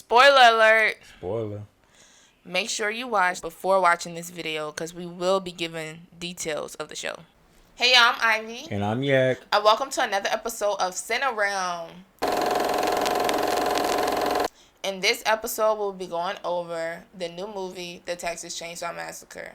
Spoiler alert. Spoiler. Make sure you watch before watching this video because we will be giving details of the show. Hey y'all, I'm Ivy. And I'm Yak. And welcome to another episode of Cine Realm. In this episode, we'll be going over the new movie, The Texas Chainsaw Massacre.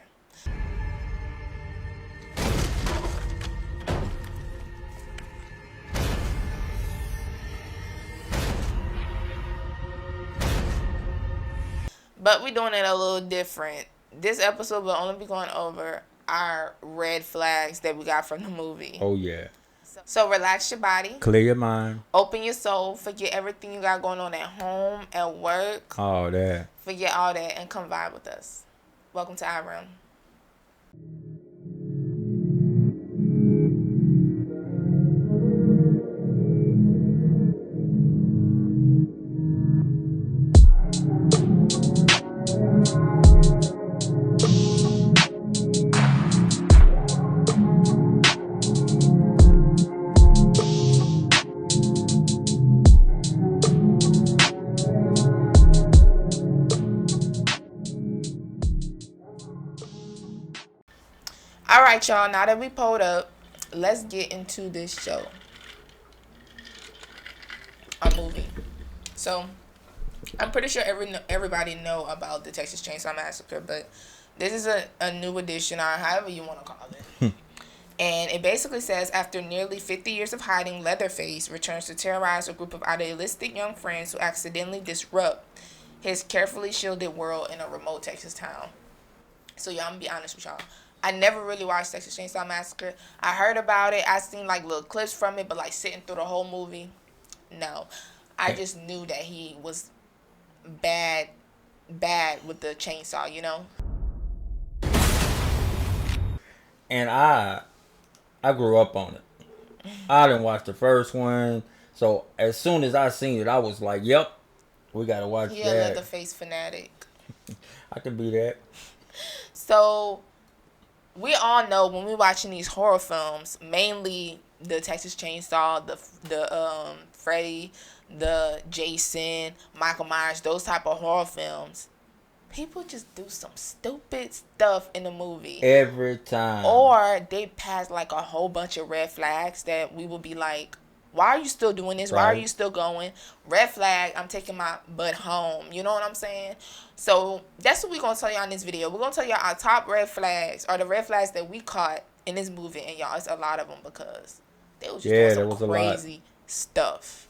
But we're doing it a little different. This episode will only be going over our red flags that we got from the movie. Oh, yeah. So relax your body. Clear your mind. Open your soul. Forget everything you got going on at home, at work. All that. Forget all that and come vibe with us. Welcome to our room. Alright, y'all, now that we pulled up, let's get into this show. A movie. So, I'm pretty sure everybody know about the Texas Chainsaw Massacre, but this is a new edition, or however you want to call it. And it basically says, after nearly 50 years of hiding, Leatherface returns to terrorize a group of idealistic young friends who accidentally disrupt his carefully shielded world in a remote Texas town. So, y'all, I'm going to be honest with y'all. I never really watched Texas Chainsaw Massacre. I heard about it. I seen like little clips from it, but like sitting through the whole movie, no. I just knew that he was bad with the chainsaw, you know? And I grew up on it. I didn't watch the first one. So as soon as I seen it, I was like, yep, we got to watch that. He a Leatherface fanatic. I could be that. So we all know when we're watching these horror films, mainly the Texas Chainsaw, the Freddy, the Jason, Michael Myers, those type of horror films, people just do some stupid stuff in the movie. Every time. Or they pass like a whole bunch of red flags that we will be like, why are you still doing this? Why are you still going? Red flag, I'm taking my butt home. You know what I'm saying? So that's what we're going to tell y'all in this video. We're going to tell y'all our top red flags, or the red flags that we caught in this movie. And y'all, it's a lot of them because they was just doing some crazy stuff.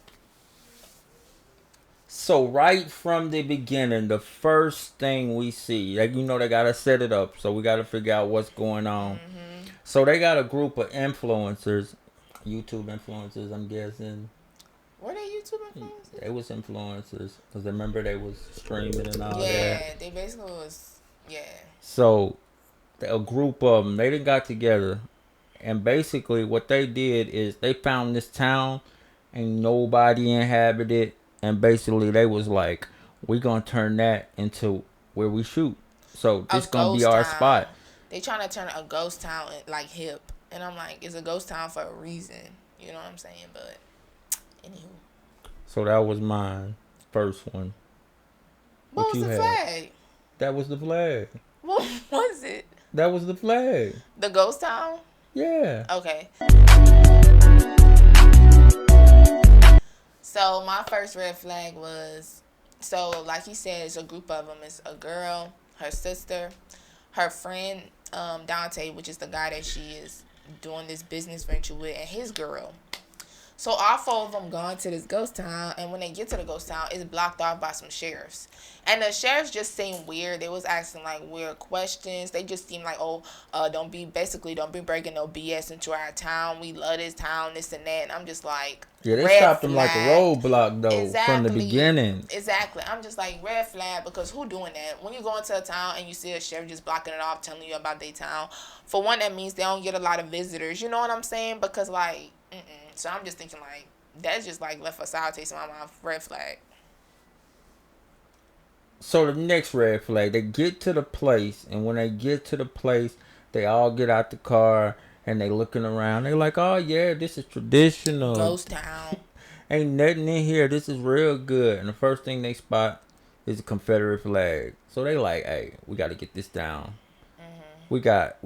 So right from the beginning, the first thing we see, like, you know, they got to set it up. So we got to figure out what's going on. Mm-hmm. So they got a group of influencers. YouTube influencers, I'm guessing. Were they YouTube influencers? They was influencers. Because remember they was streaming and all that. Yeah, they basically was, yeah. So, a group of them, they done got together. And basically what they did is they found this town and nobody inhabited. And basically they was like, we gonna turn that into where we shoot. So, this gonna be our spot. They trying to turn a ghost town like hip. And I'm like, it's a ghost town for a reason. You know what I'm saying? But, anywho. So that was mine. First one. What was the flag? That was the flag. What was it? That was the flag. The ghost town? Yeah. Okay. So, my first red flag was, so, like he said, it's a group of them. It's a girl, her sister, her friend, Dante, which is the guy that she is doing this business venture with, and his girl. So all four of them gone to this ghost town, and when they get to the ghost town, it's blocked off by some sheriffs. And the sheriffs just seemed weird. They was asking like weird questions. They just seemed like, don't be breaking no BS into our town. We love this town, this and that. And I'm just like, yeah, they stopped them like a roadblock though, from the beginning. Exactly. I'm just like, red flag, because who doing that? When you go into a town and you see a sheriff just blocking it off, telling you about their town, for one, that means they don't get a lot of visitors. You know what I'm saying? Because like, so I'm just thinking like, that's just like left a sour taste in my mouth. Red flag. So the next red flag, they get to the place, and when they get to the place, they all get out the car and they looking around. They like, oh yeah, this is traditional. Ghost town. Ain't nothing in here. This is real good. And the first thing they spot is a Confederate flag. So they like, hey, we got to get this down. Mhm. We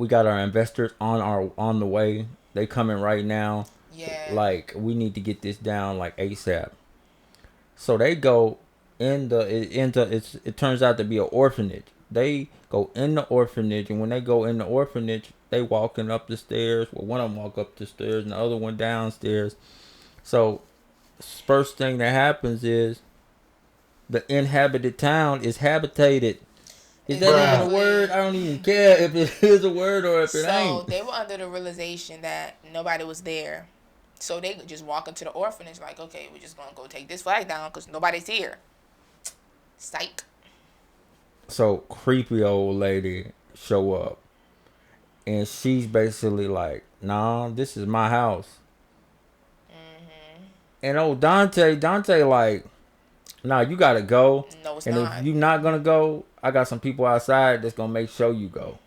got our investors on the way. They coming right now. Yeah. Like we need to get this down like ASAP. So they go in the it ends up it turns out to be an orphanage. They go in the orphanage, and when they go in the orphanage, they walking up the stairs. Well, one of them walk up the stairs, and the other one downstairs. So first thing that happens is the inhabited town is habitated. Is that even a word? Exactly. I don't even care if it is a word or if it So ain't. they were under the realization that nobody was there. So they just walk into the orphanage like, okay, we're just gonna go take this flag down because nobody's here. Psych. So creepy old lady show up, and she's basically like, "Nah, this is my house." Mhm. And old Dante like, "Nah, you gotta go. No, it's And if not. you not gonna go, I got some people outside that's gonna make sure you go."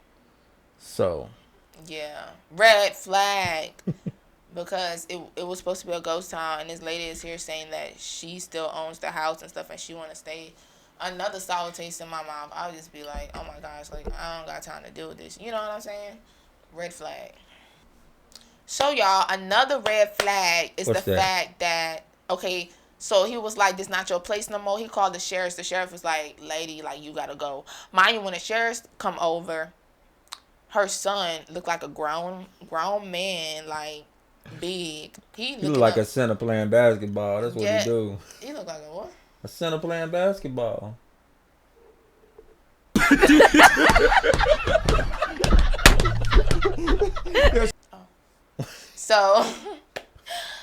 So Yeah. Red flag. Because it was supposed to be a ghost town, and this lady is here saying that she still owns the house and stuff, and she want to stay. Another sour taste in my mouth. I would just be like, oh my gosh, like I don't got time to deal with this. You know what I'm saying? Red flag. So y'all, another red flag is the what's that? fact that okay, so he was like, "This not your place no more." He called the sheriff. The sheriff was like, "Lady, like you gotta go." Mind you, when the sheriff come over, her son looked like a grown man, like big. He He look looking like up. a center playing basketball. That's what he Yeah, do. he looked like a what? A center playing basketball. Oh. So,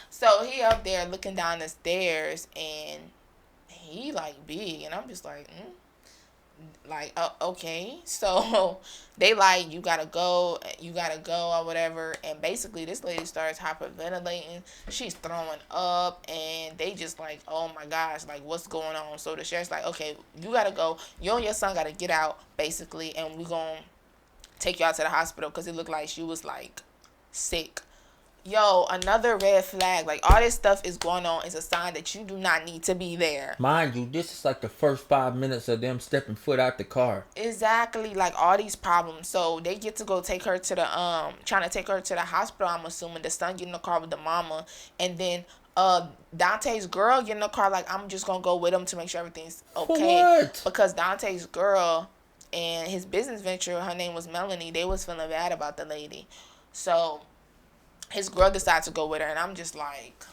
so he up there looking down the stairs, and he like big, and I'm just like, like okay. So they like, you gotta go or whatever, and basically this lady starts hyperventilating. She's throwing up, and they just like, oh my gosh, like what's going on? So the sheriff's like, okay, you gotta go. You and your son gotta get out, basically, and we gonna take you out to the hospital because it looked like she was like sick. Yo, another red flag. Like all this stuff is going on is a sign that you do not need to be there. Mind you, this is like the first 5 minutes of them stepping foot out the car. Exactly, like all these problems. So they get to go take her to the trying to take her to the hospital, I'm assuming. The son get in the car with the mama, and then Dante's girl get in the car like, I'm just gonna go with him to make sure everything's For okay. what? Because Dante's girl and his business venture, her name was Melanie, they was feeling bad about the lady. So his girl decided to go with her, and I'm just like,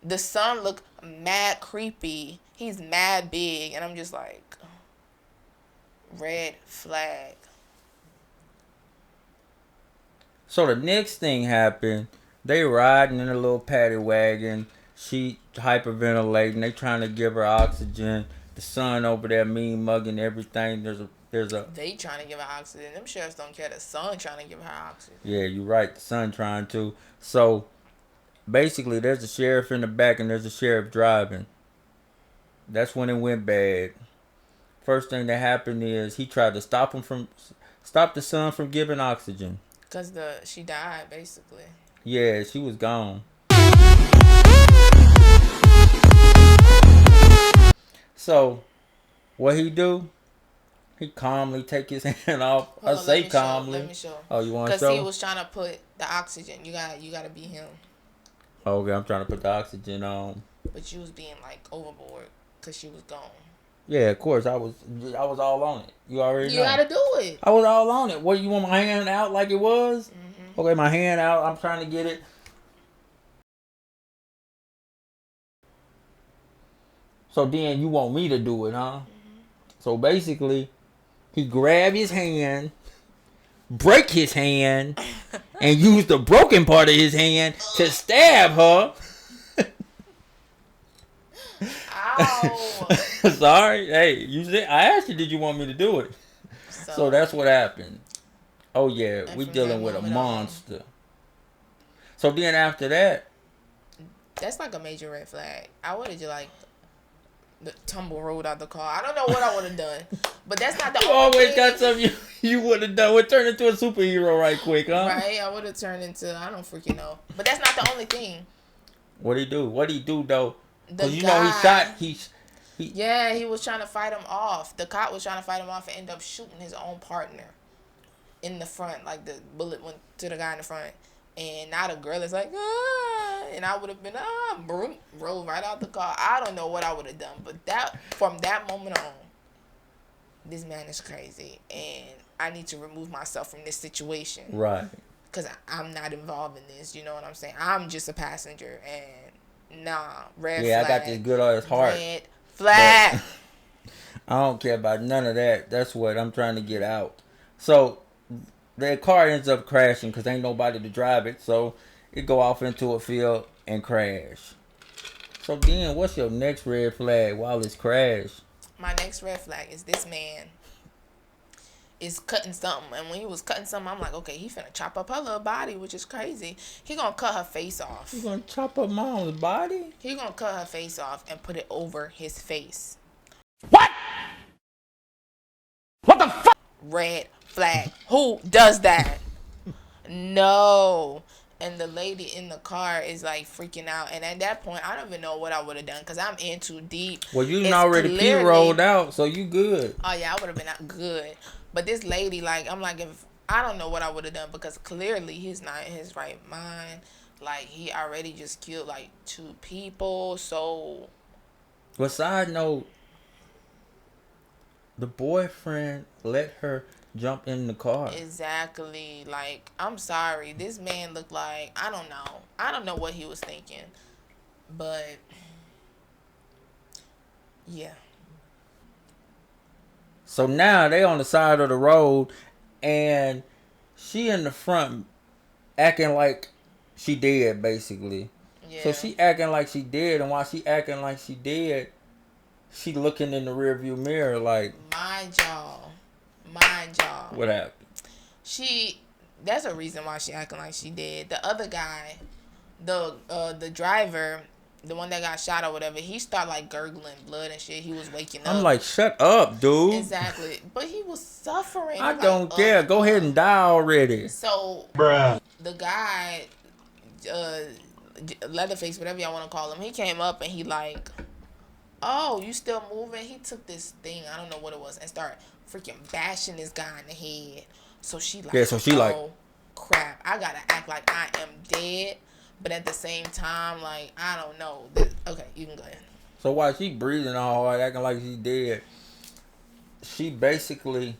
the son look mad creepy. He's mad big, and I'm just like, red flag. So the next thing happened. They riding in a little paddy wagon. She hyperventilating. They trying to give her oxygen. The son over there mean mugging everything. There's a They trying to give her oxygen. Them sheriffs don't care. The son trying to give her oxygen. yeah, you're right. The son trying to. So basically, there's a sheriff in the back and there's a sheriff driving. That's when it went bad. First thing that happened is he tried to stop the son from giving oxygen. Cause she died basically. Yeah, she was gone. So what he do? He calmly take his hand off. I Hold on, let say me show. Let calmly. me show. Oh, you want to Cause he show? was trying to put the oxygen. You gotta be him. Oh, okay, I'm trying to put the oxygen on. But you was being like overboard. Cause she was gone. Yeah, of course. I was all on it. You already You know. gotta do it. I was all on it. What, you want my hand out like it was? Mm-hmm. Okay, my hand out. I'm trying to get it. So then you want me to do it, huh? So basically, he grab his hand, break his hand, and use the broken part of his hand to stab her. Ow. Sorry. Hey, you said I asked you, did you want me to do it? So that's what happened. Oh yeah, And we from dealing that with a moment on, monster. So then after that, that's like a major red flag. I would have just like the tumble rolled out the car. I don't know what I would have done, but that's not the you only always thing. got something you would have done. Would turn into a superhero right quick, huh? Right, I would have turned into, I don't freaking know. But that's not the only thing. What he do? What he do though? The Cause you know guy, he Yeah, he was trying to fight him off. The cop was trying to fight him off and ended up shooting his own partner in the front. Like, the bullet went to the guy in the front. And now the girl is like, ah, and I would have been, broom, rolled right out the car. I don't know what I would have done. But from that moment on, this man is crazy. And I need to remove myself from this situation. Right. Because I'm not involved in this. You know what I'm saying? I'm just a passenger. And red flag. Yeah, I got this good on his heart. Red flag. I don't care about none of that. That's what I'm trying to get out. So the car ends up crashing because ain't nobody to drive it. So it go off into a field and crash. So then what's your next red flag while it's crashed? My next red flag is this man is cutting something. And when he was cutting something, I'm like, okay, he finna chop up her little body, which is crazy. He gonna cut her face off. You gonna chop up mom's body? He gonna cut her face off and put it over his face. What? What the fuck? Red flag. Who does that? No. And the lady in the car is like freaking out. And at that point, I don't even know what I would have done because I'm in too deep. Well, you already pee rolled out, so you good. Oh, yeah, I would have been out good. But this lady, like, I'm like, if I don't know what I would have done because clearly he's not in his right mind. Like, he already just killed, like, 2 people. So. But side note, the boyfriend let her jump in the car. Exactly. Like, I'm sorry. This man looked like, I don't know. I don't know what he was thinking. But, yeah. So now they on the side of the road and she in the front acting like she dead, basically. Yeah. So she acting like she dead, and while she acting like she dead, she looking in the rearview mirror like, Mind y'all. What happened? That's a reason why she acting like she did. The other guy, the driver, the one that got shot or whatever, he started like gurgling blood and shit. He was waking up. I'm like, shut up, dude. Exactly. But he was suffering. I don't care. Go ahead and die already. So, Bruh. The guy, Leatherface, whatever y'all want to call him, he came up and he like, oh, you still moving? He took this thing, I don't know what it was, and started freaking bashing this guy in the head. So she like, oh, crap, I gotta act like I am dead. But at the same time, like, I don't know. Okay, you can go ahead. So while she breathing all hard, acting like she dead, she basically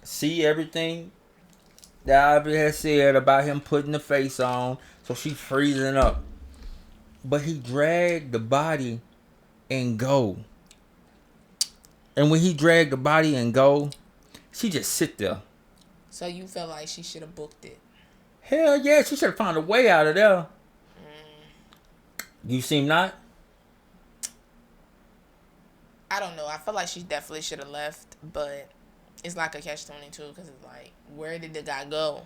see everything that Ivy had said about him putting the face on. So she freezing up. But he dragged the body and go. And when he dragged the body and go, she just sit there. So you felt like she should have booked it? Hell yeah, she should have found a way out of there. You seem not? I don't know. I feel like she definitely should have left, but it's like a catch-22 because it's like, where did the guy go?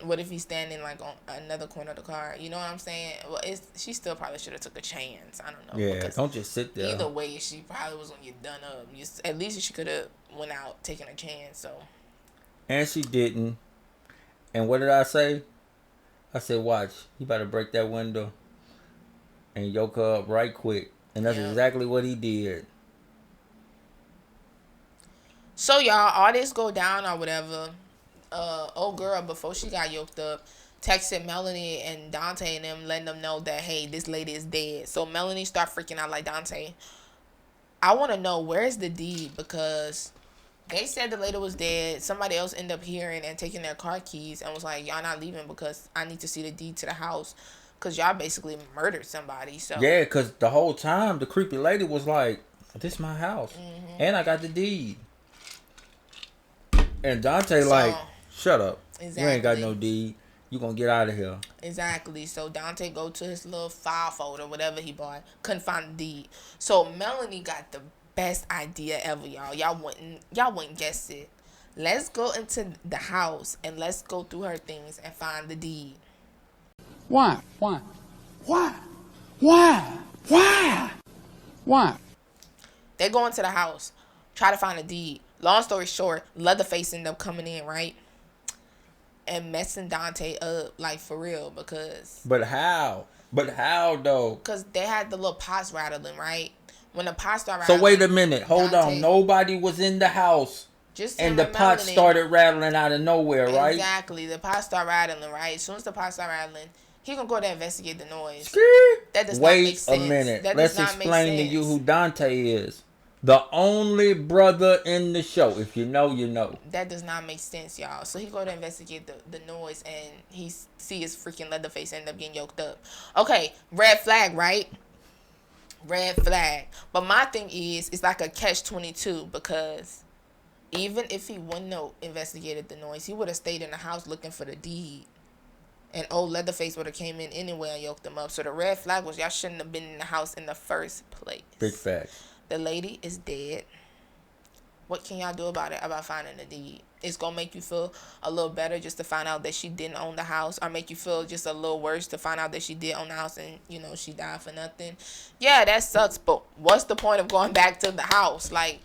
What if he's standing like on another corner of the car? You know what I'm saying? Well, she still probably should have took a chance. I don't know. Yeah, don't just sit there. Either way, she probably was gonna get done up. At least she could have went out taking a chance. So. And she didn't. And what did I say? I said, watch, you better break that window and yoke her up right quick. And that's exactly what he did. So, y'all, all this go down or whatever. Old girl, before she got yoked up, texted Melanie and Dante and them, letting them know that, hey, this lady is dead. So, Melanie start freaking out like, Dante, I want to know, where's the deed? Because they said the lady was dead. Somebody else ended up hearing and taking their car keys and was like, y'all not leaving because I need to see the deed to the house. Because y'all basically murdered somebody. So yeah, because the whole time, the creepy lady was like, this is my house. Mm-hmm. And I got the deed. And Dante like, shut up. Exactly. You ain't got no deed. You gonna get out of here. Exactly. So Dante go to his little file folder, whatever he bought. Couldn't find the deed. So Melanie got the best idea ever, y'all. Y'all wouldn't guess it. Let's go into the house and let's go through her things and find the deed. Why? They go into the house, try to find a deed. Long story short, Leatherface ended up coming in, right? And messing Dante up, like, for real, because... But how? But how, though? Because they had the little pots rattling, right? When the pot started So rattling, wait a minute. Hold Dante, on. Nobody was in the house. Just and the pot started rattling out of nowhere, right? Exactly. The pot started rattling, right? As soon as the pot started rattling, he gonna go there and investigate the noise. That does not make sense. Wait a minute. That Let's explain to you who Dante is. The only brother in the show. If you know, you know. That does not make sense, y'all. So he go to investigate the noise, and he see his freaking Leatherface end up getting yoked up. Okay, red flag, right? Red flag. But my thing is, it's like a catch-22 because even if he wouldn't have investigated the noise, he would have stayed in the house looking for the deed. And old Leatherface would have came in anyway and yoked them up. So the red flag was y'all shouldn't have been in the house in the first place. Big fact. The lady is dead. What can y'all do about it, about finding the deed? It's going to make you feel a little better just to find out that she didn't own the house, or make you feel just a little worse to find out that she did own the house and, you know, she died for nothing. Yeah, that sucks, but what's the point of going back to the house? Like,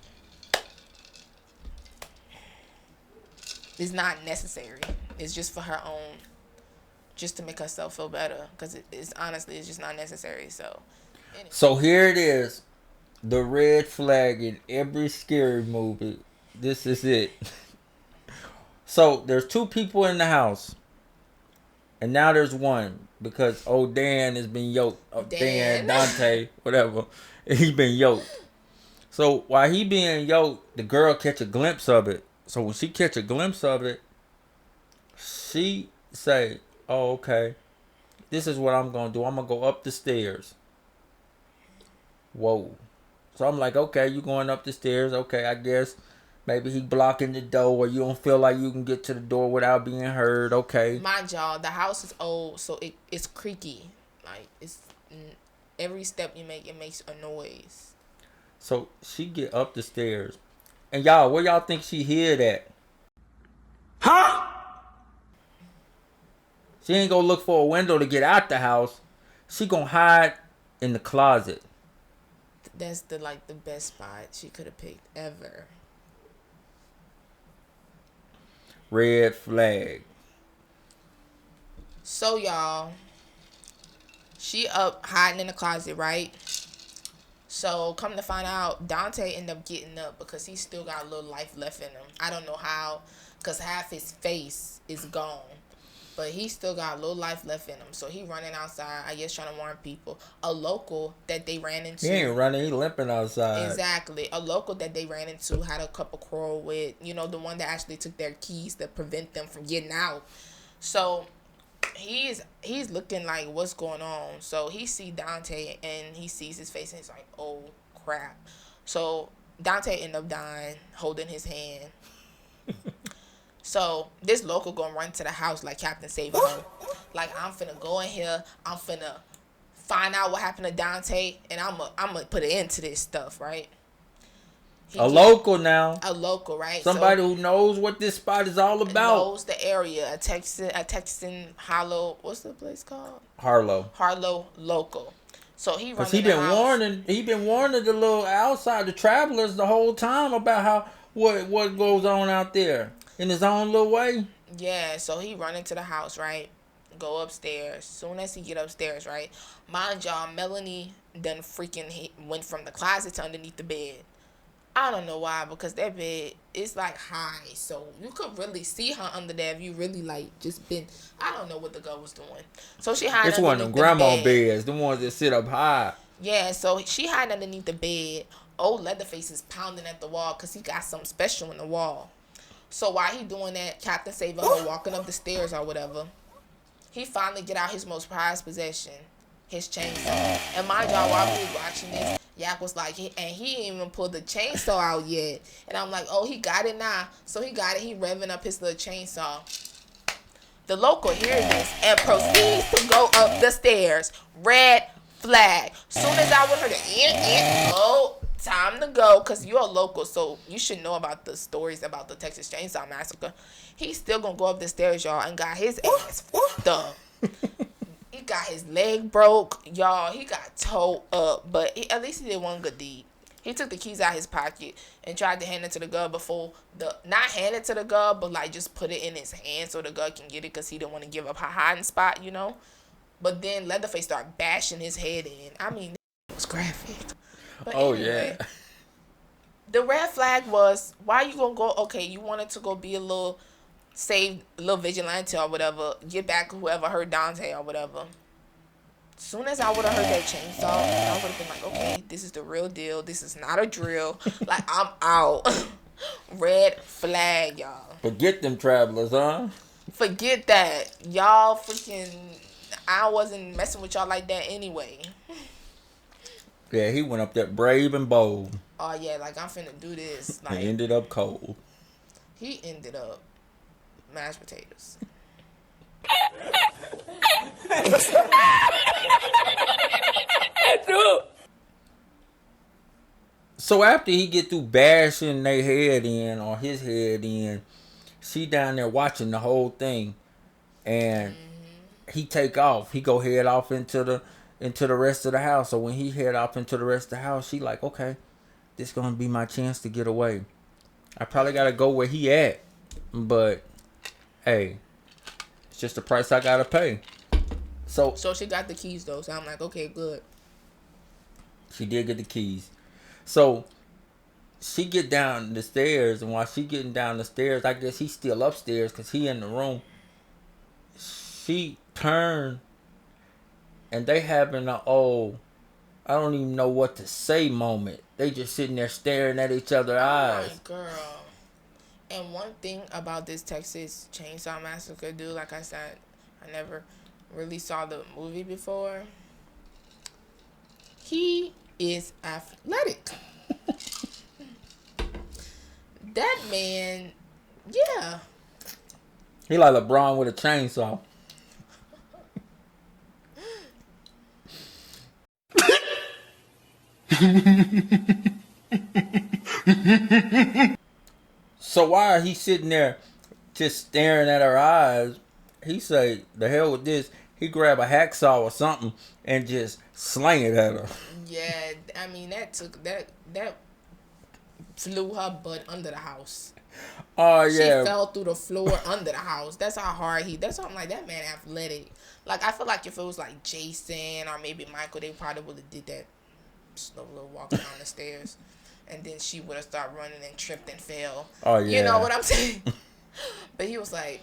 it's not necessary. It's just for her own, just to make herself feel better, because it's honestly, it's just not necessary. So, anyway. So here it is. The red flag in every scary movie. This is it. So there's two people in the house, and now there's one because old Dan has been yoked. Oh, Dan, Dante, whatever. He's been yoked. So while he being yoked, the girl catch a glimpse of it. So when she catch a glimpse of it, she say, "Oh, okay. This is what I'm gonna do. I'm gonna go up the stairs." Whoa. So I'm like, okay, you going up the stairs. Okay, I guess maybe he blocking the door, or you don't feel like you can get to the door without being heard. Okay. Mind y'all, the house is old, so it's creaky. Like, it's every step you make, it makes a noise. So she get up the stairs. And y'all, where y'all think she hid at? Huh? She ain't gonna look for a window to get out the house. She gonna hide in the closet. That's the best spot she could have picked ever. Red flag. So y'all, she up hiding in the closet, right? So come to find out, Dante ended up getting up because he still got a little life left in him. I don't know how, because half his face is gone. But he still got a little life left in him. So he running outside, I guess trying to warn people. A local that they ran into. He ain't running, he limping outside. Exactly. A local that they ran into had a couple quarrel with. You know, the one that actually took their keys to prevent them from getting out. So he's looking like, what's going on? So he see Dante and he sees his face and he's like, oh crap. So Dante ended up dying, holding his hand. So this local gonna run to the house like Captain Save-A-Ho. Like, I'm finna go in here, I'm finna find out what happened to Dante, and I'm gonna put an end to this stuff, right? Local now. A local, right? Somebody who knows what this spot is all about. Knows the area. A Texan Hollow. What's the place called? Harlow local. So he because he been warning the little outside the travelers the whole time about how what goes on out there in his own little way. Yeah, so he run into the house, right? Go upstairs. Soon as he get upstairs, right? Mind y'all, Melanie done freaking went from the closet to underneath the bed. I don't know why, because that bed is like high, so you could really see her under there if you really like just been. I don't know what the girl was doing. So she hid. It's one of them grandma beds, the ones that sit up high. Yeah, so she hid underneath the bed. Old Leatherface is pounding at the wall because he got something special in the wall. So while he doing that, Captain Save-A-Ho walking up the stairs or whatever, he finally get out his most prized possession, his chainsaw. And mind y'all, while we was watching this, Yak was like, he ain't even pulled the chainsaw out yet. And I'm like, oh, he got it now. So he got it. He revving up his little chainsaw. The local hears this and proceeds to go up the stairs. Red flag. Soon as I want her to oh, time to go, because you're a local, so you should know about the stories about the Texas Chainsaw Massacre. He's still gonna go up the stairs, y'all, and got his ass fucked up. He got his leg broke, y'all. He got towed up, but at least he did one good deed. He took the keys out his pocket and tried to hand it to the girl before not hand it to the girl, but like just put it in his hand so the girl can get it, because he didn't want to give up her hiding spot, you know. But then Leatherface started bashing his head in. I mean, it was graphic. But Oh anyway, yeah. the red flag was, why you gonna go? Okay, you wanted to go be a little save a little vigilante or whatever, get back whoever hurt Dante or whatever. Soon as I would have heard that chainsaw, I would have been like, okay, this is the real deal. This is not a drill. Like, I'm out. Red flag, y'all. Forget them travelers, huh? Forget that. Y'all freaking, I wasn't messing with y'all like that anyway. Yeah, he went up there brave and bold. Oh, yeah, like, I'm finna do this. And Like, ended up cold. he ended up mashed potatoes. So after he get through bashing their head in or his head in, she down there watching the whole thing, and he take off. He go head off into the rest of the house. So when he head off into the rest of the house, she like, okay, this gonna be my chance to get away. I probably gotta go where he at, but hey, it's just the price I gotta pay. So She got the keys, though, so I'm like, okay, good. she did get the keys. So she get down the stairs, and while she getting down the stairs, I guess he's still upstairs because he in the room. She turned, and they having a I don't even know what to say moment. They just sitting there staring at each other's eyes. My girl. And one thing about this Texas Chainsaw Massacre, dude, like I said, I never really saw the movie before. He is athletic. That man, yeah. He like LeBron with a chainsaw. So why he sitting there just staring at her eyes? He say, the hell with this. He grab a hacksaw or something and just slang it at her. Yeah, I mean, that flew her butt under the house. Oh yeah. She fell through the floor under the house. That's how hard that's why I'm like, that man athletic. Like, I feel like if it was like Jason or maybe Michael, they probably would have did that slow little walk down the stairs. And then she would have started running and tripped and fell. Oh yeah. You know what I'm saying? But he was like,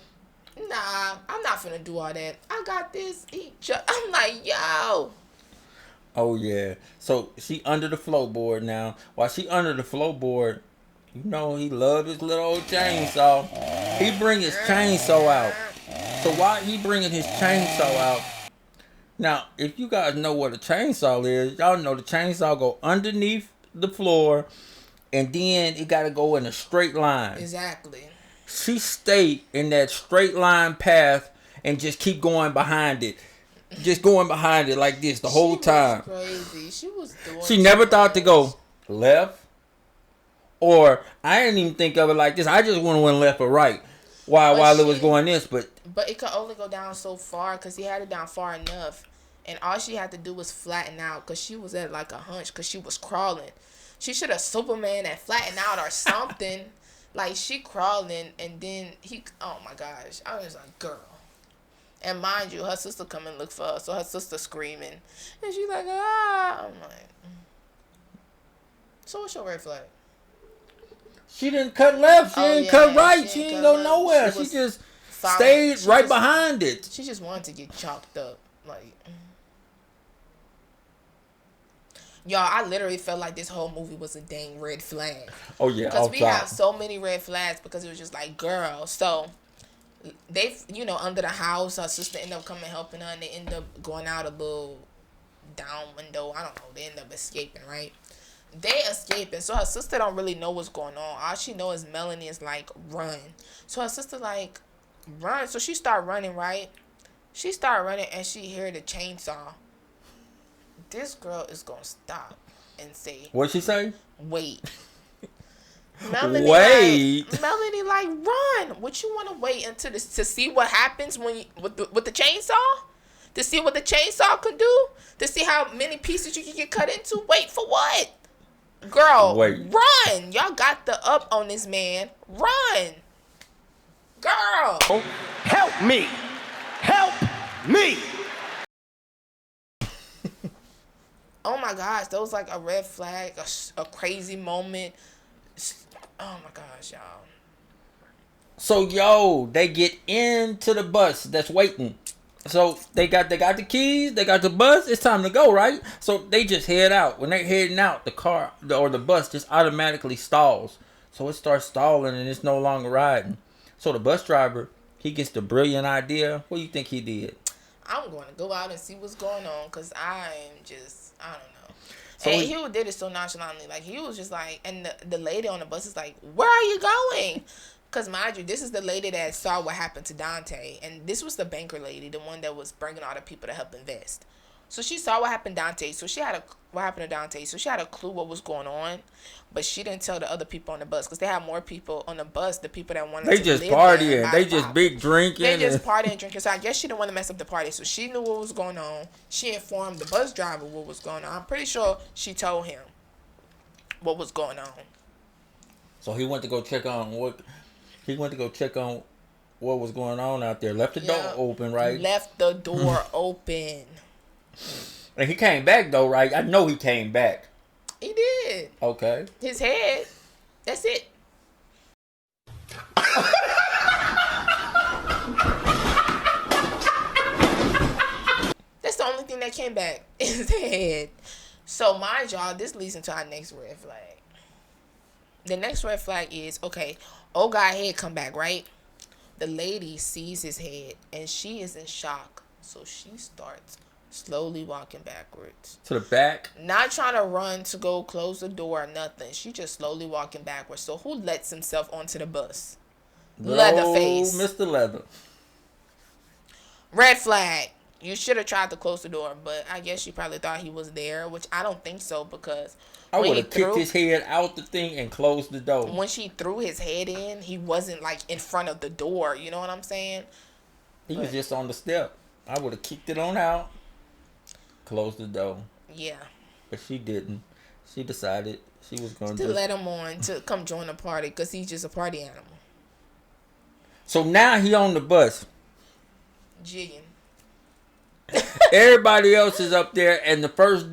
nah, I'm not finna do all that. I got this. I'm like, yo. Oh yeah. So she under the floorboard now. While she under the floorboard, you know he love his little old chainsaw. He bring his chainsaw out. So while he bringing his chainsaw out, now if you guys know what a chainsaw is, y'all know the chainsaw go underneath the floor, and then it gotta go in a straight line. Exactly. She stayed in that straight line path and just keep going behind it. Just going behind it like this the whole time. Crazy. She was doing. She never thought to go left, or I didn't even think of it like this. I just went left or right while it was going this, but it could only go down so far because he had it down far enough, and all she had to do was flatten out because she was at like a hunch because she was crawling. She should have Superman and flattened out or something. Like, she crawling, and then oh my gosh, I was like, girl. And mind you, her sister come and look for her, so her sister screaming, and she's like, ah. I'm like, so what's your red flag? she didn't cut left. She didn't cut right. She didn't go nowhere. She just stayed right behind it. She just wanted to get chopped up. Like, y'all, I literally felt like this whole movie was a dang red flag. Oh yeah, because we have so many red flags because it was just like, girl. So they, under the house, her sister ended up coming helping her, and they end up going out a little down window. I don't know. They end up escaping, right? They escaping, so her sister don't really know what's going on. All she know is Melanie is like, run. So her sister like, run. So she start running, right? She start running, and she hear the chainsaw. This girl is gonna stop and say, what'd she say? Wait. Melanie like, run. Would you want to wait until to see what happens when with the chainsaw? To see what the chainsaw could do? To see how many pieces you can get cut into? Wait for what? Girl, wait. Run. Y'all got the up on this man. Run. Girl. Oh, help me. Help me. Oh my gosh, that was like a red flag, a crazy moment. Oh my gosh, y'all. So they get into the bus that's waiting. So they got the keys, they got the bus. It's time to go, right? So they just head out. When they're heading out, the car or the bus just automatically stalls. So it starts stalling and it's no longer riding. So the bus driver, he gets the brilliant idea. What do you think he did? I'm going to go out and see what's going on because I don't know. So and he did it so nonchalantly. Like, he was just like, and the lady on the bus is like, where are you going? Because, mind you, this is the lady that saw what happened to Dante. And this was the banker lady, the one that was bringing all the people to help invest. So she saw what happened to Dante. So she had what happened to Dante. So she had a clue what was going on. But she didn't tell the other people on the bus. Because they had more people on the bus, the people that wanted to live there. They just partying. They just big drinking. They just partying and drinking. So I guess she didn't want to mess up the party. So she knew what was going on. She informed the bus driver what was going on. I'm pretty sure she told him what was going on. So he went to go check on what... He went to go check on what was going on out there. Left the door open, right? Left the door open. And he came back, though, right? I know he came back. He did. Okay. His head. That's it. That's the only thing that came back. His head. So, mind y'all, this leads into our next red flag. The next red flag is, okay, old guy head come back, right? The lady sees his head, and she is in shock. So she starts slowly walking backwards. To the back? Not trying to run to go close the door or nothing. She just slowly walking backwards. So who lets himself onto the bus? Leatherface. Mr. Leather. Red flag. You should have tried to close the door, but I guess she probably thought he was there, which I don't think so because... I would have kicked his head out the thing and closed the door. When she threw his head in, he wasn't like in front of the door. You know what I'm saying? He was just on the step. I would have kicked it on out, closed the door. Yeah. But she didn't. She decided she was going to let him on to come join the party because he's just a party animal. So now he on the bus. Jigging. Everybody else is up there, and the first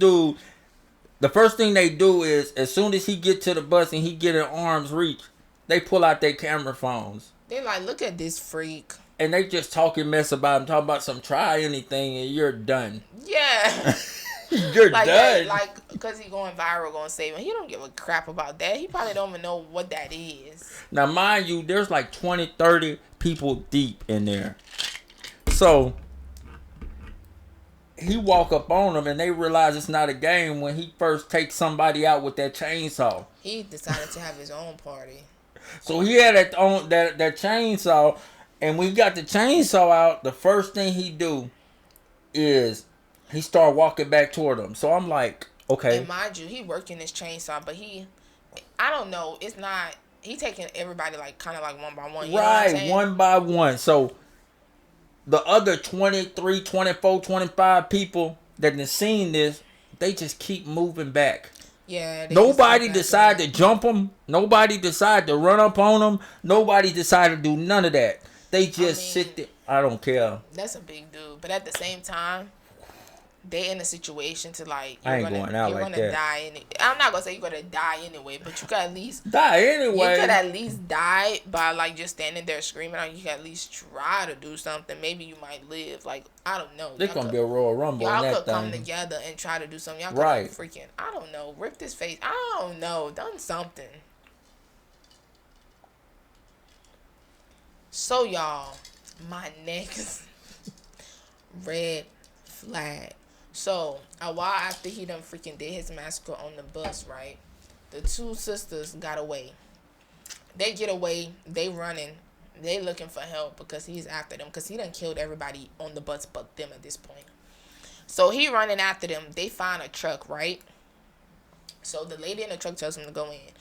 thing they do is, as soon as he get to the bus and he get in arm's reach, they pull out their camera phones. They like, look at this freak. And they just talking mess about him, talking about some try anything, and you're done. Yeah. You're done. Like, because he going viral, going to save him. He don't give a crap about that. He probably don't even know what that is. Now, mind you, there's like 20, 30 people deep in there. So... he walk up on them and they realize it's not a game when he first takes somebody out with that chainsaw. He decided to have his own party. So he had that chainsaw, and when he got the chainsaw out, the first thing he do is he start walking back toward them. So I'm like, okay. And mind you, he working his chainsaw, but I don't know, it's not, he taking everybody like kind of like one by one. You know what I'm saying? One by one. So the other 23, 24, 25 people that have seen this, they just keep moving back. Yeah. Nobody decide to jump them. Nobody decide to run up on them. Nobody decide to do none of that. They just sit there. I don't care. That's a big dude. But at the same time, they in a situation to like, you're gonna die. I'm not gonna say you're gonna die anyway, but you could at least die anyway. You could at least die by like just standing there screaming. Or you could at least try to do something. Maybe you might live. Like, I don't know. There's gonna be a Royal Rumble. Y'all could come together and try to do something. Y'all could freaking, I don't know, ripped his face. I don't know, done something. So y'all, my next red flag. So, a while after he done freaking did his massacre on the bus, right? The two sisters got away. They get away. They running. They looking for help because he's after them. Because he done killed everybody on the bus but them at this point. So, he running after them. They find a truck, right? So, the lady in the truck tells him to go in.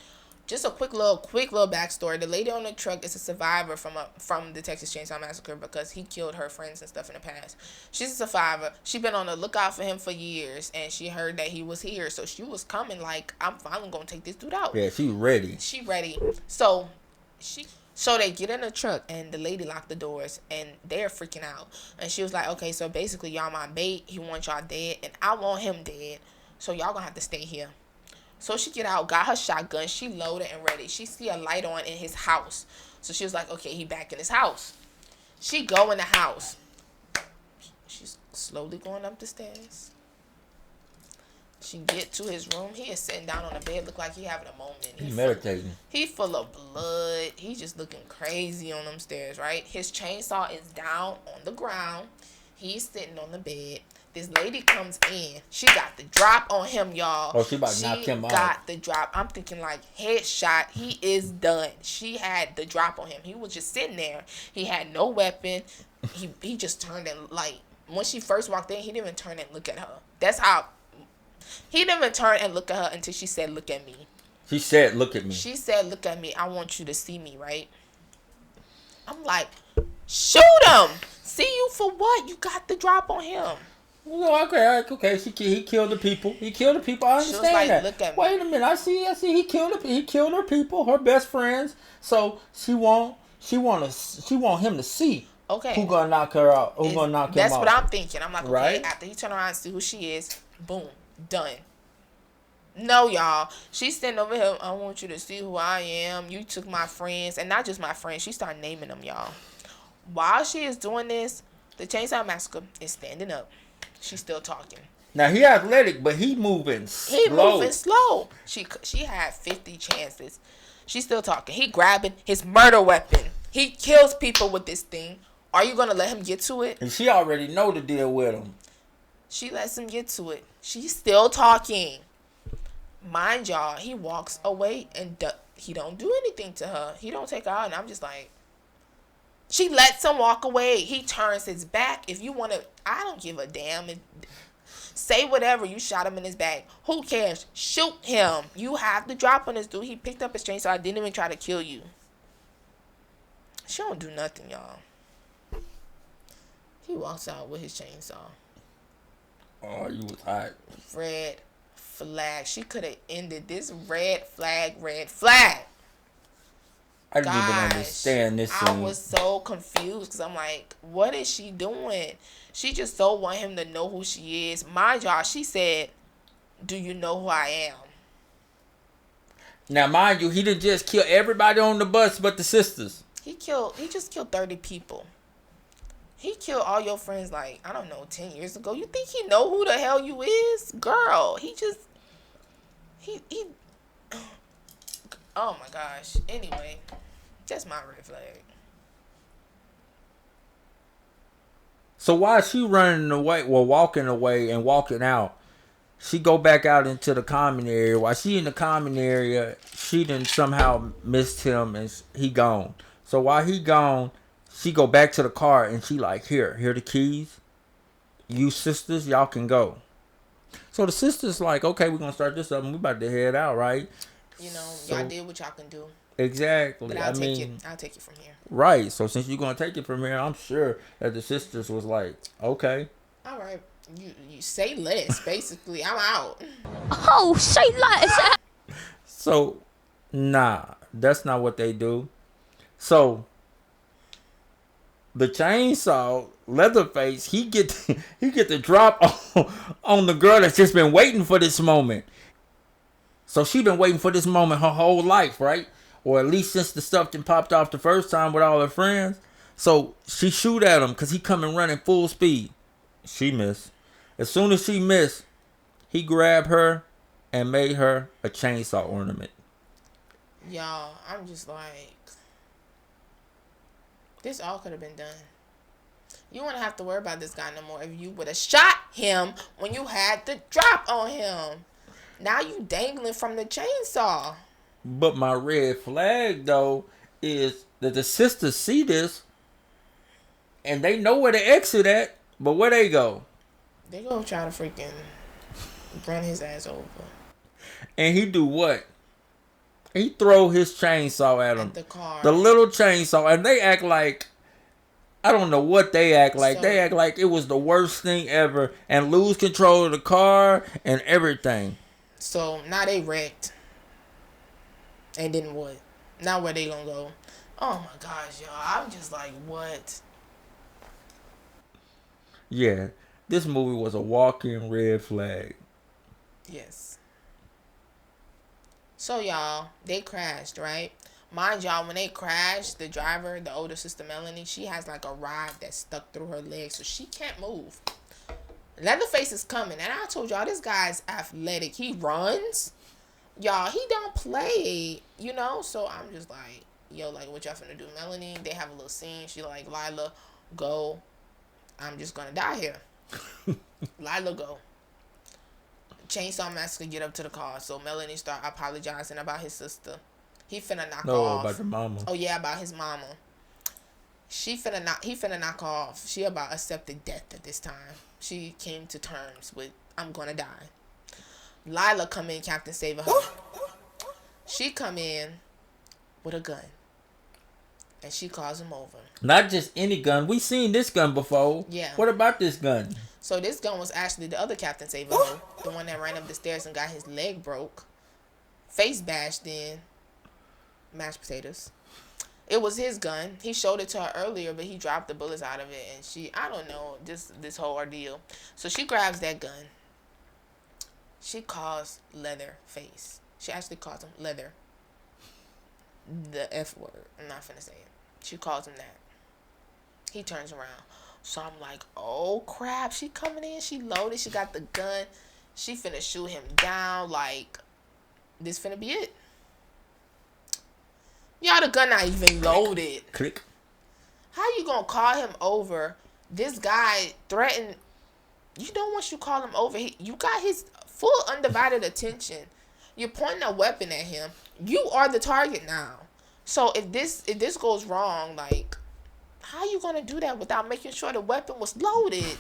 Just a quick little backstory. The lady on the truck is a survivor from the Texas Chainsaw Massacre because he killed her friends and stuff in the past. She's a survivor. She been on the lookout for him for years, and she heard that he was here, so she was coming like, I'm finally gonna take this dude out. Yeah, she ready. She ready. So they get in the truck, and the lady locked the doors, and they're freaking out. And she was like, okay, so basically y'all my bait. He wants y'all dead, and I want him dead. So y'all gonna have to stay here. So she get out, got her shotgun, she loaded and ready. She see a light on in his house. So she was like, okay, he back in his house. She go in the house. She's slowly going up the stairs. She get to his room. He is sitting down on the bed, look like he having a moment. He meditating. He full of blood. He just looking crazy on them stairs, right? His chainsaw is down on the ground. He's sitting on the bed. This lady comes in. She got the drop on him, y'all. Oh, she about to knock him out. She got the drop. I'm thinking like headshot. He is done. She had the drop on him. He was just sitting there. He had no weapon. He just turned and like when she first walked in, he didn't even turn and look at her. That's how he didn't even turn and look at her until she said, "Look at me." She said, "Look at me." She said, "Look at me. I want you to see me." Right? I'm like, shoot him. See you for what? You got the drop on him. No, okay. He killed the people. He killed the people. I understand like, that. Look at me. Wait a minute. I see. He killed her people, her best friends. So she want him to see. Okay. Who gonna knock her out? Who gonna knock him out? That's what I'm thinking. I'm like, okay. Right? After he turn around and see who she is, boom, done. No, y'all. She's standing over here. I want you to see who I am. You took my friends, and not just my friends. She started naming them, y'all. While she is doing this, the Chainsaw Massacre is standing up. She's still talking. Now he athletic, but he moving slow. He moving slow. She had 50 chances. She's still talking. He grabbing his murder weapon. He kills people with this thing. Are you gonna let him get to it? And she already know the deal with him. She lets him get to it. She's still talking. Mind y'all, he walks away and he don't do anything to her. He don't take her out, and I'm just like, she lets him walk away. He turns his back. If you want to, I don't give a damn. Say whatever. You shot him in his back. Who cares? Shoot him. You have the drop on this dude. He picked up his chainsaw. I didn't even try to kill you. She don't do nothing, y'all. He walks out with his chainsaw. Oh, you was hot. Red flag. She could have ended this. Red flag. I didn't even understand this scene. I was so confused because I'm like, what is she doing? She just so want him to know who she is. Mind y'all, she said, "Do you know who I am?" Now, mind you, he didn't just kill everybody on the bus but the sisters. He just killed 30 people. He killed all your friends like, I don't know, 10 years ago. You think he know who the hell you is? Girl, he oh my gosh. Anyway, that's my red flag. So while she running away, walking away and walking out, she go back out into the common area. While she in the common area, she done somehow missed him and he gone. So while he gone, she go back to the car and she like, here the keys. You sisters, y'all can go. So the sisters like, okay, we're gonna start this up and we about to head out, right? You know, y'all did what y'all can do. Exactly. But I'll take it from here. Right. So since you're gonna take it from here, I'm sure that the sisters was like, okay. All right. You say less, basically. I'm out. Oh, say less. So, nah, that's not what they do. So, the chainsaw, Leatherface, he get the drop on the girl that's just been waiting for this moment. So she been waiting for this moment her whole life, right? Or at least since the stuff that popped off the first time with all her friends. So she shoot at him because he coming running full speed. She missed. As soon as she missed, he grabbed her and made her a chainsaw ornament. Y'all, I'm just like, this all could have been done. You wouldn't have to worry about this guy no more if you would have shot him when you had the drop on him. Now you dangling from the chainsaw. But my red flag, though, is that the sisters see this and they know where to exit at, but where they go? They go try to freaking run his ass over. And he do what? He throw his chainsaw at him. At the car. The little chainsaw. And they act like, I don't know what they act like. So, they act like it was the worst thing ever and lose control of the car and everything. So now they wrecked. And then what? Now where they gonna go? Oh my gosh, y'all. I'm just like, what? Yeah. This movie was a walking red flag. Yes. So y'all, they crashed, right? Mind y'all, when they crashed, the driver, the older sister Melanie, she has like a rod that's stuck through her leg, so she can't move. Leatherface is coming, and I told y'all this guy's athletic. He runs, y'all. He don't play, you know. So I'm just like, yo, like what y'all finna do, Melanie? They have a little scene. She like, Lila, go. I'm just gonna die here. Lila, go. Chainsaw Massacre get up to the car, so Melanie start apologizing about his sister. He finna knock her off. About the mama. Oh yeah, about his mama. He finna knock her off. She about accepted death at this time. She came to terms with, I'm gonna die. Lila come in, Captain saving her. She come in with a gun. And she calls him over. Not just any gun. We seen this gun before. Yeah. What about this gun? So this gun was actually the other Captain Save Ho, the one that ran up the stairs and got his leg broke, face bashed in, mashed potatoes. It was his gun. He showed it to her earlier, but he dropped the bullets out of it, and she, I don't know, this whole ordeal. So she grabs that gun. She calls Leatherface. She actually calls him Leather. The F word. I'm not finna say it. She calls him that. He turns around. So I'm like, oh crap, she coming in, she loaded, she got the gun, she finna shoot him down, like, this finna be it. Y'all, the gun not even loaded. Click. How you gonna call him over? This guy threatened, you know, once you call him over, you got his full undivided attention. You're pointing a weapon at him. You are the target now. So if this goes wrong, like, how you gonna do that without making sure the weapon was loaded?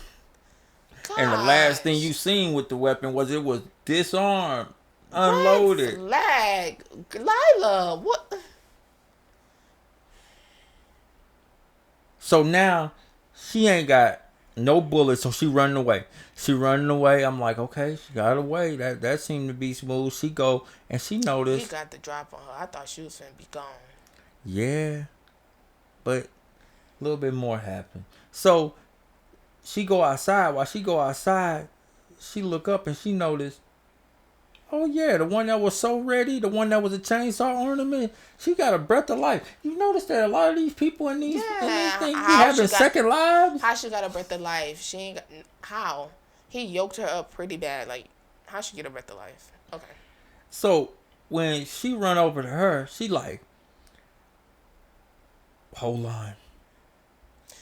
Gosh. And the last thing you seen with the weapon was it was disarmed, unloaded. Red flag. Lila, what? So now she ain't got no bullets, so she running away. She running away. I'm like, okay, she got away. That seemed to be smooth. She go and she noticed. He got the drop on her. I thought she was finna be gone. Yeah, but a little bit more happened. So she go outside. While she go outside, she look up and she noticed, oh yeah, the one that was so ready, the one that was a chainsaw ornament, she got a breath of life. You notice that a lot of these people in these things be having second lives? How she got a breath of life? She ain't got, how? He yoked her up pretty bad. Like, how she get a breath of life? Okay. So when she run over to her, she like, hold on.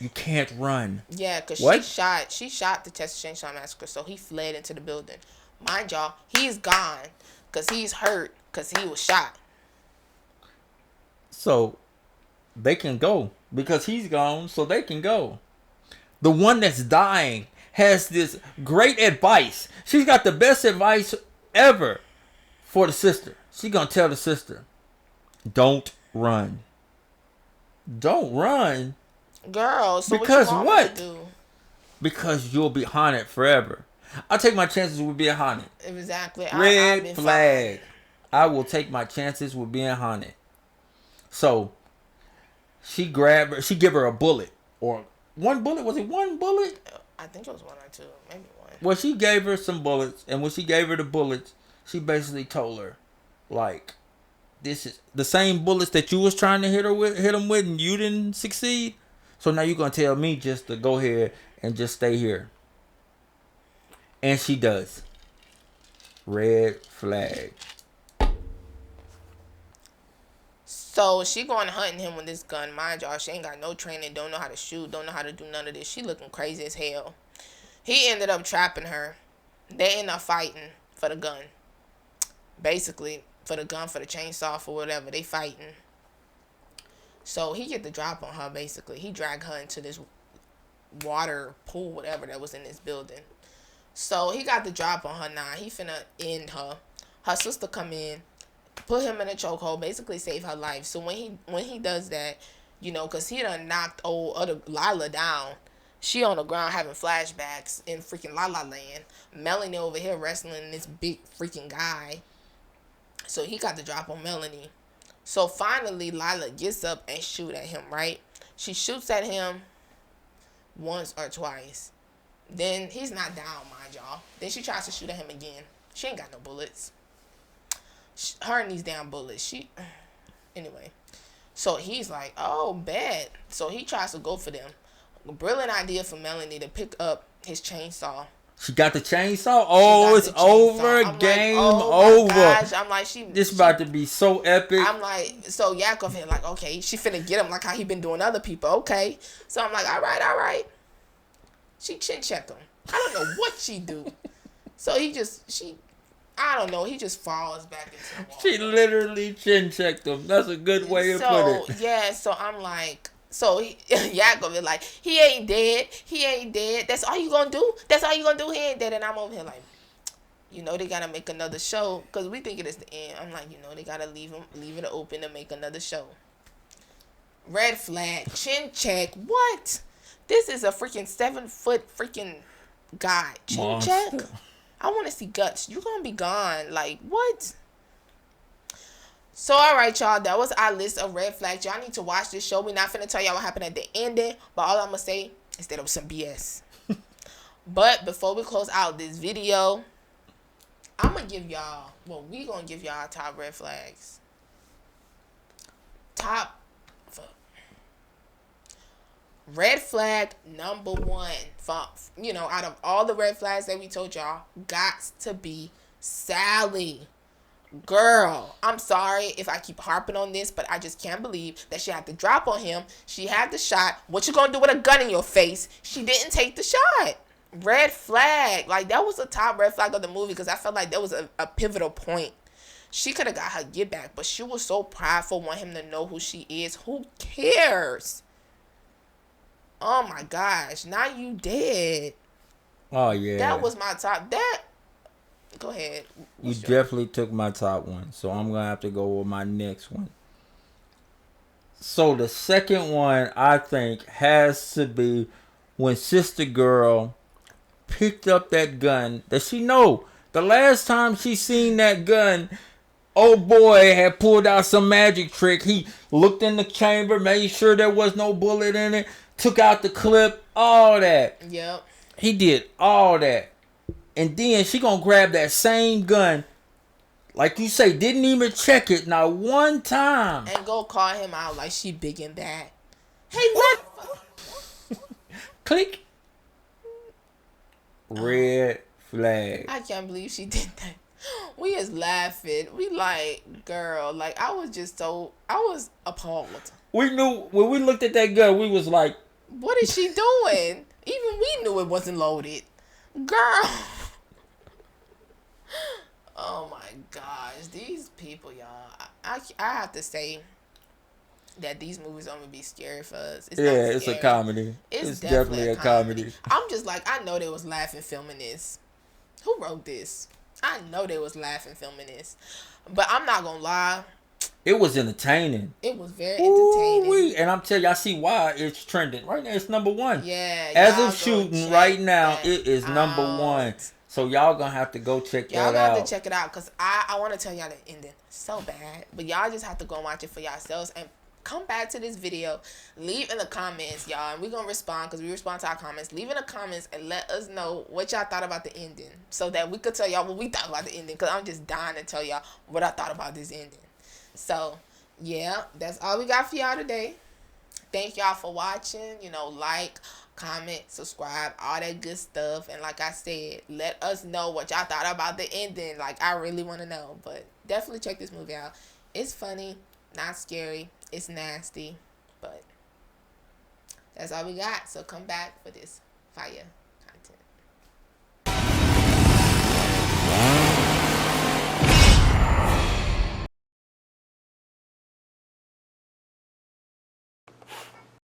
You can't run. Yeah, because she shot the Texas Chainsaw Massacre, so he fled into the building. Mind y'all, he's gone because he's hurt because he was shot. So they can go because he's gone, so they can go. The one that's dying has this great advice. She's got the best advice ever for the sister. She's going to tell the sister, don't run. Don't run. Girl, so because what? You want me to do? Because you'll be haunted forever. I'll take my chances with being haunted. Exactly. Red flag. I will take my chances with being haunted. So she grabbed her. She give her a bullet or one bullet. Was it one bullet? I think it was one or two, maybe one. Well, she gave her some bullets, and when she gave her the bullets, she basically told her, like, this is the same bullets that you was trying to hit them with, and you didn't succeed. So now you're gonna tell me just to go ahead and just stay here. And she does. Red flag. So she going hunting him with this gun. Mind y'all, she ain't got no training, don't know how to shoot, don't know how to do none of this. She looking crazy as hell. He ended up trapping her. They end up fighting for the gun. Basically, for the gun, for the chainsaw, for whatever. They fighting. So he get the drop on her, basically. He dragged her into this water pool, whatever, that was in this building. So he got the drop on her now. He finna end her. Her sister come in, put him in a chokehold, basically save her life. So when he does that, you know, because he done knocked other Lila down. She on the ground having flashbacks in freaking La La Land. Melanie over here wrestling this big freaking guy. So he got the drop on Melanie. So finally, Lila gets up and shoot at him, right? She shoots at him once or twice. Then he's not down, mind y'all. Then she tries to shoot at him again. She ain't got no bullets. Her and these damn bullets. Anyway. So he's like, oh, bad. So he tries to go for them. Brilliant idea for Melanie to pick up his chainsaw. She got the chainsaw? Oh, it's over. Game over. Gosh. I'm like, this about to be so epic. I'm like, so Yak over here like, okay, she finna get him like how he been doing other people. Okay. So I'm like, all right. She chin check him. I don't know what she do. So I don't know. He just falls back into the wall. She literally chin checked him. That's a good way to put it. Yeah, so I'm like, Yak over here like, he ain't dead. That's all you gonna do? He ain't dead. And I'm over here like, they gotta make another show. Because we think it is the end. I'm like, they gotta leave it open to make another show. Red flag. Chin check. What? This is a freaking 7-foot freaking guy. Chin check? I want to see guts. You're going to be gone. Like, what? So, all right, y'all. That was our list of red flags. Y'all need to watch this show. We're not finna tell y'all what happened at the ending. But all I'm going to say is that it was some BS. But before we close out this video, I'm going to give y'all, we going to give y'all our top red flags. Red flag number 1, out of all the red flags that we told y'all, got to be Sally. Girl, I'm sorry if I keep harping on this, but I just can't believe that she had to drop on him. She had the shot. What you gonna do with a gun in your face? She didn't take the shot. Red flag. Like, that was the top red flag of the movie because I felt like that was a pivotal point. She could have got her get back, but she was so prideful, want him to know who she is. Who cares? Oh my gosh, now you dead. Oh yeah. That was my top. Go ahead. You definitely took my top one, so I'm gonna have to go with my next one. So the second one I think has to be when Sister Girl picked up that gun that she know the last time she seen that gun, old boy had pulled out some magic trick. He looked in the chamber, made sure there was no bullet in it. Took out the clip, all that. Yep. He did all that. And then she gonna grab that same gun, like you say, didn't even check it not one time. And go call him out like she big and bad. Hey, what? Click. Red flag. I can't believe she did that. We is laughing. We like, girl, like I was appalled. We knew, when we looked at that gun, we was like, what is she doing? Even we knew it wasn't loaded. Girl. Oh my gosh. These people, y'all. I have to say that these movies only be scary for us. It's a comedy. It's definitely a comedy. I'm just like, I know they was laughing filming this. Who wrote this? I know they was laughing filming this. But I'm not gonna lie. It was entertaining. It was very entertaining. And I'm telling you, I see why it's trending. Right now, it's number 1. Yeah. As of shooting right now, it is number 1. So y'all gonna have to go check that out. Y'all gonna have to check it out because I want to tell y'all the ending so bad. But y'all just have to go and watch it for yourselves and come back to this video. Leave in the comments, y'all. And we're going to respond because we respond to our comments. Leave in the comments and let us know what y'all thought about the ending so that we could tell y'all what we thought about the ending because I'm just dying to tell y'all what I thought about this ending. So, yeah, that's all we got for y'all today. Thank y'all for watching. Like, comment, subscribe, all that good stuff. And like I said, let us know what y'all thought about the ending. Like, I really want to know. But definitely check this movie out. It's funny, not scary. It's nasty. But that's all we got. So come back for this fire.